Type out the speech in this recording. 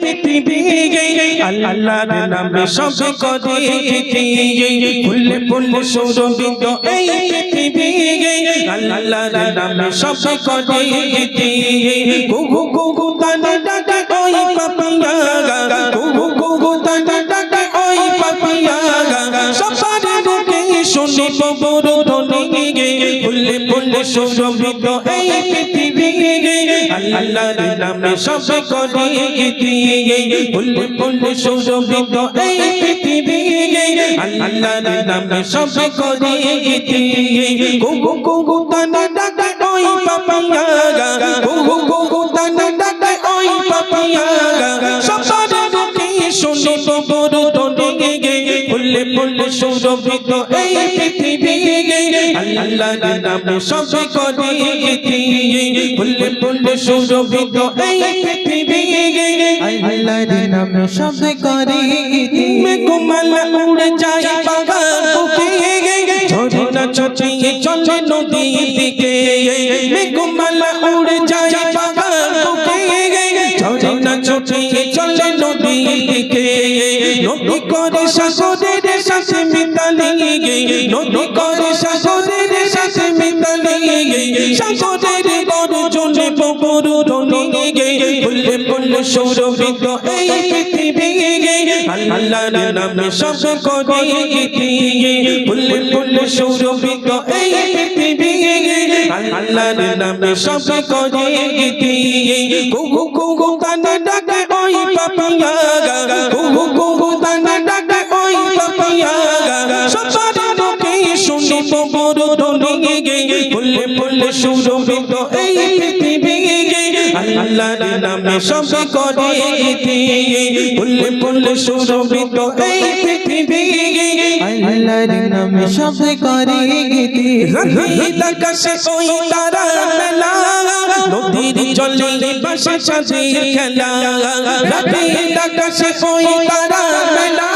পৃথিবী আল্লাহর নামে সব করে ফুলে ফুলে সুরভিত এই পৃথিবী আল্লাহর নামে সব করে গুগু গুগু তানে ডাকে ওই পাপিয়া গুগু গুগু তানে ডাকে ওই পাপিয়া সবার মুখে শুনি বড় ধ্বনি ফুলে ফুলে সুরভিত এই পৃথিবী আল্লাহর নামে সব করে ফুলে ফুলে সুরভিত এই পৃথিবী আল্লাহর নামে সব করে গুগু গুগু তানে ডাকে ওই পাপিয়া গুগু গুগু তানে ডাকে ওই পাপিয়া সবার মুখে শুনি বড় ধ্বনি ফুলে ফুলে সুরভিত এই পৃথিবী আল্লাহর নামে সব করে ফুলে ফুলে সুরভিত এই পৃথিবী আল্লাহর নামে সব করে মেঘমালা উড়ে যায় বাগান বুকে ঝর্ণা ছড়িয়ে চলে নদীর দিকে মেঘমালা উড়ে যায় বাগান বুকে ঝর্ণা ছড়িয়ে চলে নদীর দিকে নদী করে সাগরের সাথে মিতালি নদী করে সাগরের সাথে মিতালি সাগরের গর্জনে বড় ধ্বনি ফুলে ফুলে সুরভিত এই পৃথিবী আল্লাহর নামে সব করে ফুলে ফুলে সুরভিত এই পৃথিবী আল্লাহর নামে সব করে গুগু গুগু তানে ডাকে ওই পাপিয়া গুগু গুগু তানে ডাকে ওই পাপিয়া সবার মুখে শুনি বড় ধ্বনি ফুলে ফুলে সুরভিত এই পৃথিবী আল্লাহর নামে সব করে ফুলে ফুলে সুরভিত এই পৃথিবী আল্লাহর নামে সব করে রাতের আকাশে ওই তারা মেলা নদীর জলে ভাসে চাঁদের খেলা রাতের আকাশে ওই তারা মেলা